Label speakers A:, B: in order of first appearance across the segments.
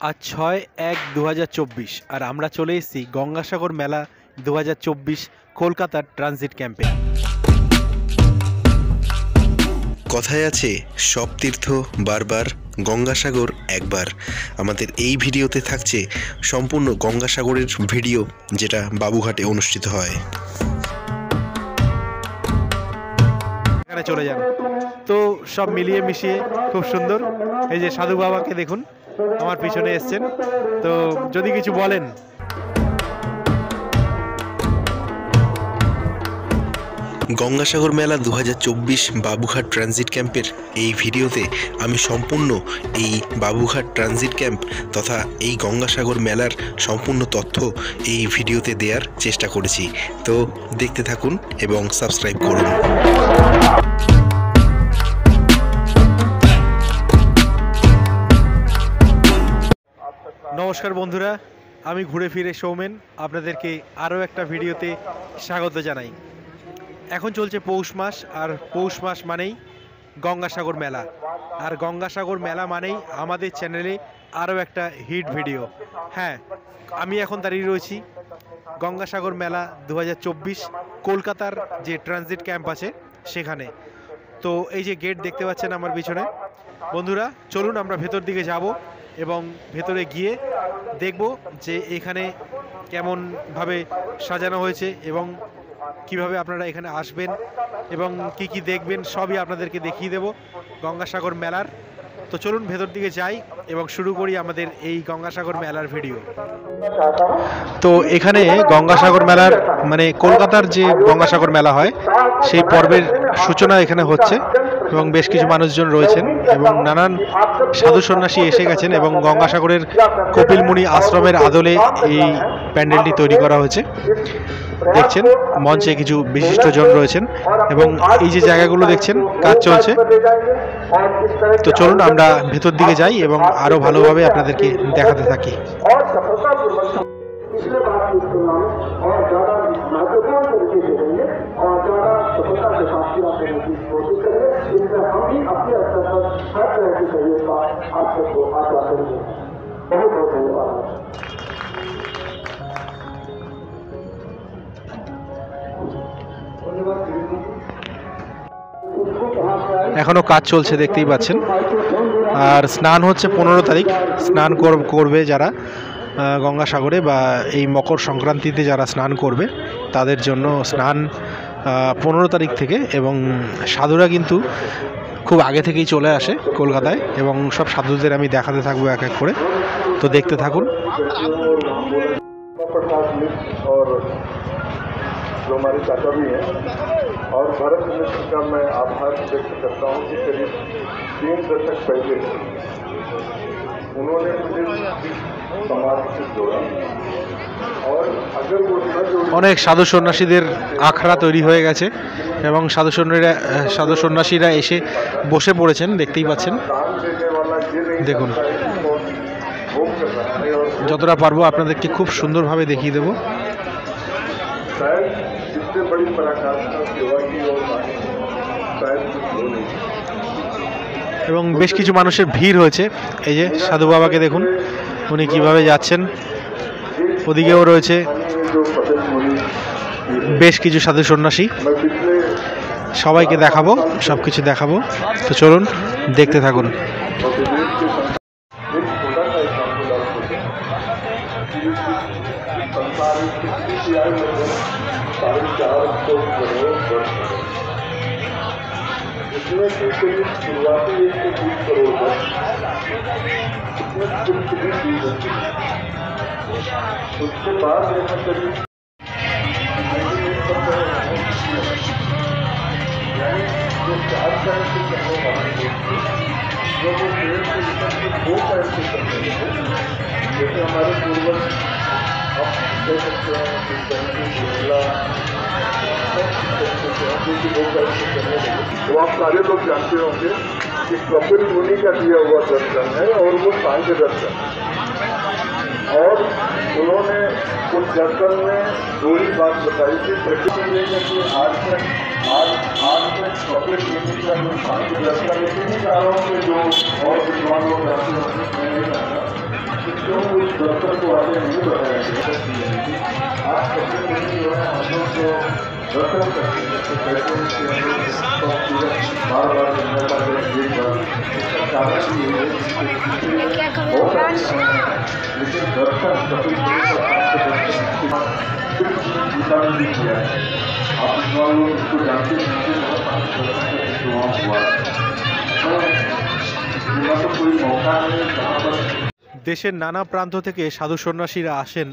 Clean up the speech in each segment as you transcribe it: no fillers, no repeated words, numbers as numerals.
A: আজ 6-1-2024 আর আমরা চলে এসেছি গঙ্গাসাগর মেলা 2024 কলকাতার ট্রানজিট ক্যাম্পে।
B: কথায় আছে সব তীর্থ বারবার, গঙ্গাসাগর একবার। আমাদের এই ভিডিওতে থাকছে সম্পূর্ণ গঙ্গাসাগরের ভিডিও, যেটা বাবুঘাটে অনুষ্ঠিত হয়।
A: এখানে চলে যান। তো সব মিলিয়ে মিশিয়ে খুব সুন্দর। এই যে সাধু বাবাকে দেখুন আমার পিছনে এসছেন, তো যদি কিছু বলেন।
B: গঙ্গাসাগর মেলা 2024 বাবুঘাট ট্রানজিট ক্যাম্পের এই ভিডিওতে আমি সম্পূর্ণ এই বাবুঘাট ট্রানজিট ক্যাম্প তথা এই গঙ্গাসাগর মেলার সম্পূর্ণ তথ্য এই ভিডিওতে দেওয়ার চেষ্টা করেছি। তো দেখতে থাকুন এবং সাবস্ক্রাইব করুন।
A: নমস্কার বন্ধুরা, আমি ঘুরে ফিরে সৌমেন আপনাদেরকে আরও একটা ভিডিওতে স্বাগত জানাই। এখন চলছে পৌষ মাস, আর পৌষ মাস মানেই গঙ্গাসাগর মেলা, আর গঙ্গাসাগর মেলা মানেই আমাদের চ্যানেলে আরও একটা হিট ভিডিও। হ্যাঁ, আমি এখন দাঁড়িয়ে রয়েছি গঙ্গাসাগর মেলা 2024 কলকাতার যে ট্রানজিট ক্যাম্প আছে সেখানে। তো এই যে গেট দেখতে পাচ্ছেন আমার পিছনে, বন্ধুরা চলুন আমরা ভেতর দিকে যাব এবং ভেতরে গিয়ে দেখব যে এখানে কেমনভাবে সাজানো হয়েছে এবং কিভাবে আপনারা এখানে আসবেন এবং কি কি দেখবেন সবই আপনাদেরকে দেখিয়ে দেব গঙ্গাসাগর মেলার। তো চলুন ভেতর দিকে যাই এবং শুরু করি আমাদের এই গঙ্গাসাগর মেলার ভিডিও। তো এখানে গঙ্গাসাগর মেলার মানে কলকাতার যে গঙ্গাসাগর মেলা হয় সেই পর্বের সূচনা এখানে হচ্ছে এবং বেশ কিছু মানুষজন রয়েছেন এবং নানান সাধু সন্ন্যাসী এসে গেছেন এবং গঙ্গাসাগরের কপিলমুনি আশ্রমের আদলে এই প্যান্ডেলটি তৈরি করা হয়েছে। দেখছেন মঞ্চে কিছু বিশিষ্টজন রয়েছেন এবং এই যে জায়গাগুলো দেখছেন কাজ চলছে। তো চলুন আমরা ভেতর দিকে যাই এবং আরো ভালোভাবে আপনাদেরকে দেখাতে থাকি। এখনো কাজ চলছে দেখতেই পাচ্ছেন, আর স্নান হচ্ছে 15 তারিখ। স্নান করবে যারা গঙ্গাসাগরে বা এই মকর সংক্রান্তিতে যারা স্নান করবে তাদের জন্য স্নান 15 তারিখ থেকে, এবং সাধুরা কিন্তু খুব আগে থেকেই চলে আসে কলকাতায় এবং সব সাধুদের আমি দেখাতে থাকবো এক এক করে। তো দেখতে থাকুন।
C: जो हमारे चाचा भी हैं, और भारत मित्र का मैं आभार व्यक्त करता हूँ कि करीब 3 दशक पहले उन्होंने मुझे समाज से जोड़ा, और अगर वो
A: অনেক সাধু সন্ন্যাসীদের আখড়া তৈরি হয়ে গেছে এবং সাধু সন্ন্যাসীরা এসে বসে পড়েছেন দেখতেই পাচ্ছেন। দেখুন, যতটা পারবো আপনাদেরকে খুব সুন্দরভাবে দেখিয়ে দেবো। এবং বেশ কিছু মানুষের ভিড় হয়েছে। এই যে সাধু বাবাকে দেখুন উনি কিভাবে যাচ্ছেন, ওদিকেও রয়েছে বেশ কিছু সাধু সন্ন্যাসী। সবাইকে দেখাবো, সব কিছু দেখাবো। তো চলুন দেখতে থাকুন।
C: इसमें से करीब शुरुआती 120 करोड़ वर्ष इसमें कुछ भी चीज होती है। उसके बाद यहाँ करीब यानी जो 4 साल से करने वाले लोग थे, जो वो पेड़ से निकल के 2 साल से करने लगे। जैसे हमारे पूर्वज आप कह सकते हैं वो आप सारे लोग जानते होंगे कि कपिल मुनि का दिया हुआ दर्शन है और वो सांख्य दर्शन है। और उन्होंने उस दर्शन में दो ही बात बताई थी। प्रकृति में कि आज तक कपिल मुनि का जो सांख्य दर्शन है, इन्हीं कारणों से जो और विद्वान लोग जानते होंगे क्यों उस दफ्तर को आगे नहीं बढ़ाया गया? आज कभी कभी जो है हम लोग को दर्शन करते हैं तो कहते हैं कि हम लोग बार बार जनता का एक बार इसका कारण ये है लेकिन दर्शन कभी भी किया है। आप लोग इसको जानते हैं वहाँ हुआ तो कोई मौका नहीं जहाँ पर
A: দেশের নানা প্রান্ত থেকে সাধু সন্ন্যাসীরা আসেন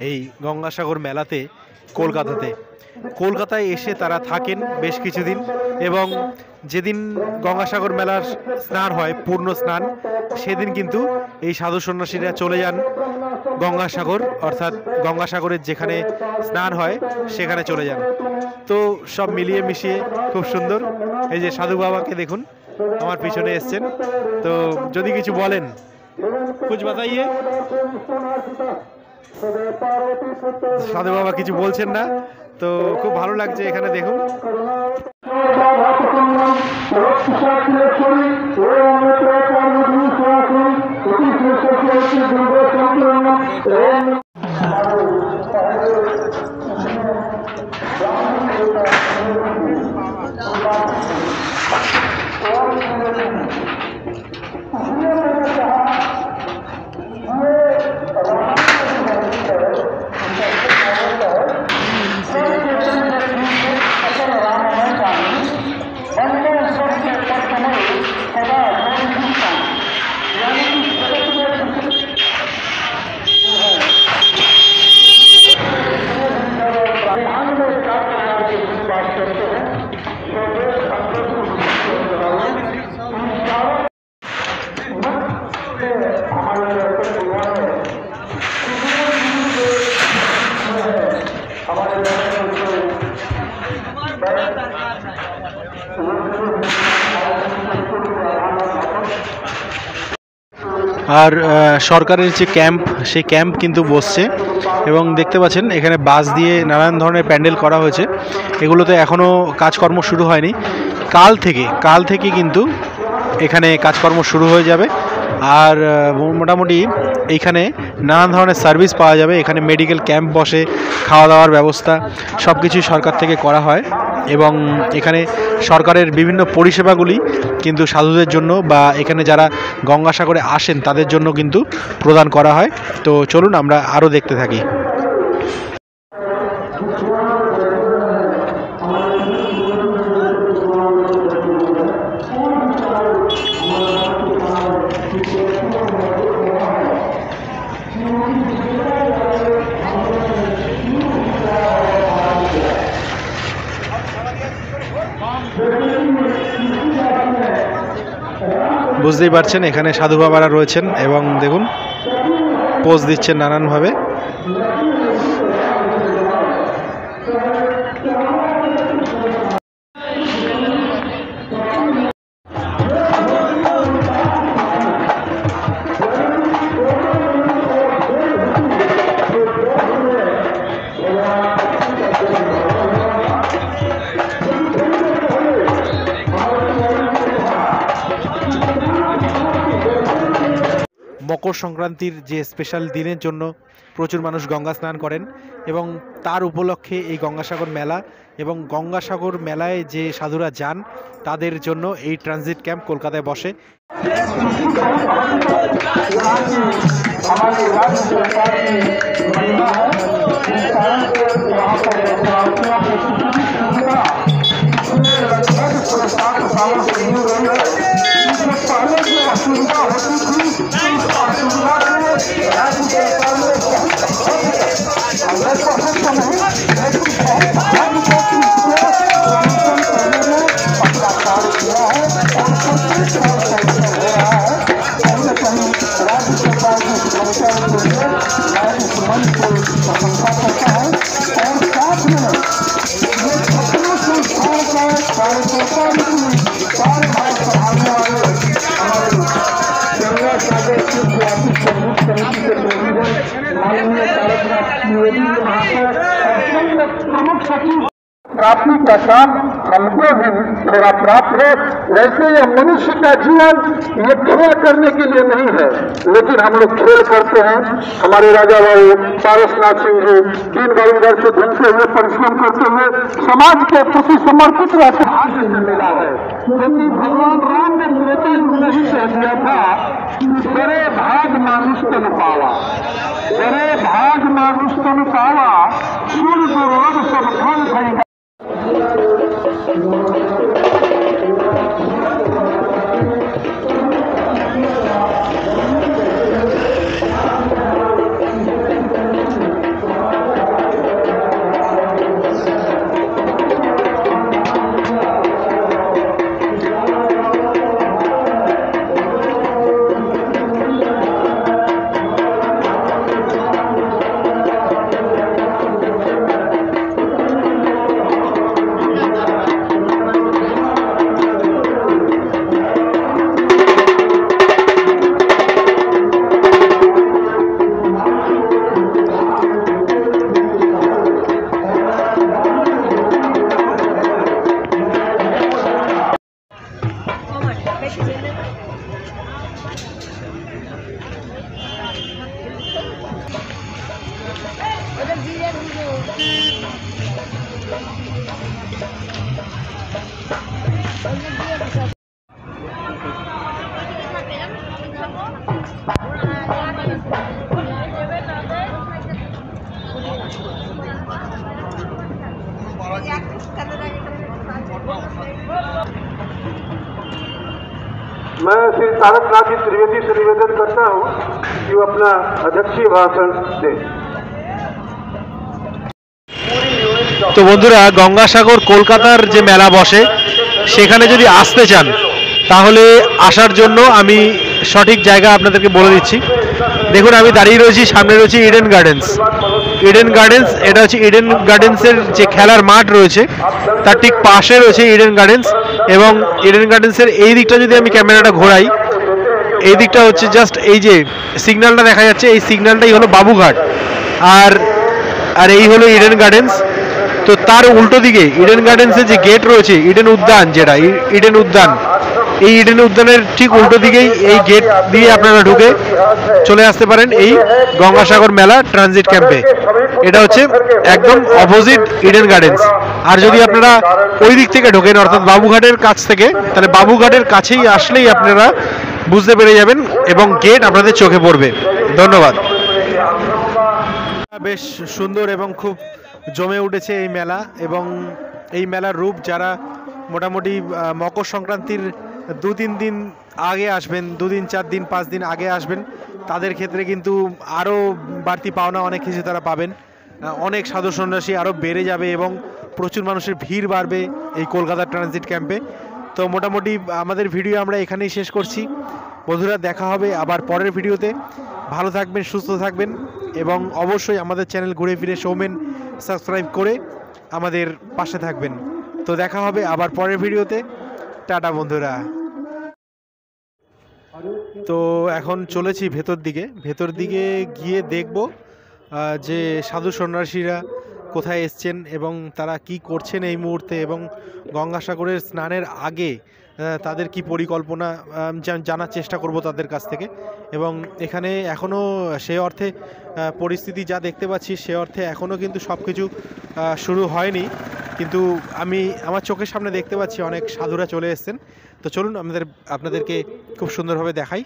A: এই গঙ্গাসাগর মেলাতে কলকাতাতে। কলকাতায় এসে তারা থাকেন বেশ কিছুদিন এবং যেদিন গঙ্গাসাগর মেলার স্নান হয় পূর্ণ স্নান সেদিন কিন্তু এই সাধু সন্ন্যাসীরা চলে যান গঙ্গাসাগর, অর্থাৎ গঙ্গাসাগরের যেখানে স্নান হয় সেখানে চলে যান। তো সব মিলিয়ে মিশিয়ে খুব সুন্দর। এই যে সাধু বাবাকে দেখুন আমার পিছনে এসছেন, তো যদি কিছু বলেন कुछ बताइए। সাধু বাবা কিছু বলছেন না, তো খুব ভালো লাগছে এখানে দেখুন। আর সরকারের যে ক্যাম্প সেই ক্যাম্প কিন্তু বসছে এবং দেখতে পাচ্ছেন এখানে বাস দিয়ে নানান ধরনের প্যান্ডেল করা হয়েছে। এগুলোতে এখনও কাজকর্ম শুরু হয়নি, কাল থেকে কিন্তু এখানে কাজকর্ম শুরু হয়ে যাবে। আর মোটামুটি এইখানে নানান ধরনের সার্ভিস পাওয়া যাবে। এখানে মেডিকেল ক্যাম্প বসে, খাওয়া দাওয়ার ব্যবস্থা সব কিছুই সরকার থেকে করা হয় এবং এখানে সরকারের বিভিন্ন পরিষেবাগুলি কিন্তু সাধুদের জন্য বা এখানে যারা গঙ্গাসাগরে আসেন তাদের জন্য কিন্তু প্রদান করা হয়। তো চলুন আমরা আরও দেখতে থাকি। বুঝতেই পারছেন এখানে সাধু বাবারা রয়েছেন এবং দেখুন পোজ দিচ্ছেন নানানভাবে। মকর সংক্রান্তির যে স্পেশাল দিনের জন্য প্রচুর মানুষ গঙ্গা স্নান করেন এবং তার উপলক্ষে এই গঙ্গাসাগর মেলা এবং গঙ্গাসাগর মেলায় যে সাধুরা যান তাদের জন্য এই ট্রানজিট ক্যাম্প কলকাতায় বসে।
C: प्राप्ति का काम हमको भी थोड़ा प्राप्त हो। वैसे ये मनुष्य का जीवन ये खेल करने के लिए नहीं है, लेकिन हम लोग खेल करते हैं। हमारे राजा भाई पारसनाथ सिंह जी दिन भर इधर से घूमते हुए परिश्रम करते हुए समाज के प्रति समर्पित रहते आज मिला है, क्योंकि भगवान राम ने त्रेता युग में ही कह दिया था कि बड़े भाग मानुष तन पावा, बड़े भाग मानुष तन पावा, सुर दुर्लभ सब फल भई। मैं श्री तारकनाथ जी त्रिवेदी से निवेदन करता हूं कि वो अपना अध्यक्षीय भाषण दें।
A: তো বন্ধুরা, গঙ্গাসাগর কলকাতার যে মেলা বসে সেখানে যদি আসতে চান তাহলে আসার জন্য আমি সঠিক জায়গা আপনাদেরকে বলে দিচ্ছি। দেখুন, আমি দাঁড়িয়ে রয়েছি, সামনে রয়েছে ইডেন গার্ডেন্স। ইডেন গার্ডেন্স, এটা হচ্ছে ইডেন গার্ডেন্সের যে খেলার মাঠ রয়েছে তার ঠিক পাশে রয়েছে ইডেন গার্ডেন্স। এবং ইডেন গার্ডেন্সের এই দিকটা যদি আমি ক্যামেরাটা ঘোরাই, এই দিকটা হচ্ছে জাস্ট এই যে সিগন্যালটা দেখা যাচ্ছে, এই সিগন্যালটাই হলো বাবুঘাট। আর আর এই হলো ইডেন গার্ডেন্স। তো তার উল্টো দিকে ইডেন গার্ডেন্সের যে গেট রয়েছে, ইডেন উদ্যান, যেটা ইডেন উদ্যান, এই ইডেন উদ্যানের ঠিক উল্টো দিকেই এই গেট দিয়ে আপনারা ঢুকে চলে আসতে পারেন এই গঙ্গাসাগর মেলা ট্রানজিট ক্যাম্পে। এটা হচ্ছে একদম অপোজিট ইডেন গার্ডেন্স। আর যদি আপনারা ওই দিক থেকে ঢোকেন, অর্থাৎ বাবুঘাটের কাছ থেকে, তাহলে বাবুঘাটের কাছেই আসলেই আপনারা বুঝতে পেরে যাবেন এবং গেট আপনাদের চোখে পড়বে। ধন্যবাদ। বেশ সুন্দর এবং খুব জমে উঠেছে এই মেলা। এবং এই মেলার রূপ যারা মোটামুটি মকর সংক্রান্তির 2-3 দিন আগে আসবেন, 2 দিন 4 দিন 5 দিন আগে আসবেন, তাদের ক্ষেত্রে কিন্তু আরও বাড়তি পাওনা অনেক কিছু তারা পাবেন। অনেক সাধু সন্ন্যাসী আরও বেড়ে যাবে এবং প্রচুর মানুষের ভিড় বাড়বে এই কলকাতা ট্রানজিট ক্যাম্পে। তো মোটামুটি আমাদের ভিডিও আমরা এখানেই শেষ করছি। বন্ধুরা, দেখা হবে আবার পরের ভিডিওতে। ভালো থাকবেন, সুস্থ থাকবেন এবং অবশ্যই আমাদের চ্যানেল ঘুরে ফিরে শোমেন সাবস্ক্রাইব করে আমাদের পাশে থাকবেন। তো দেখা হবে আবার পরের ভিডিওতে। টাটা বন্ধুরা। তো এখন চলেছি ভেতর দিকে গিয়ে দেখব যে সাধু সন্ন্যাসীরা কোথায় এসছেন এবং তারা কি করছেন এই মুহূর্তে, এবং গঙ্গাসাগরের স্নানের আগে তাদের কি পরিকল্পনা জানার চেষ্টা করব তাদের কাছ থেকে। এবং এখানে এখনও সে অর্থে পরিস্থিতি যা দেখতে পাচ্ছি সে অর্থে এখনও কিন্তু সব কিছু শুরু হয়নি, কিন্তু আমি আমার চোখের সামনে দেখতে পাচ্ছি অনেক সাধুরা চলে এসেছেন। তো চলুন আপনাদেরকে খুব সুন্দরভাবে দেখাই।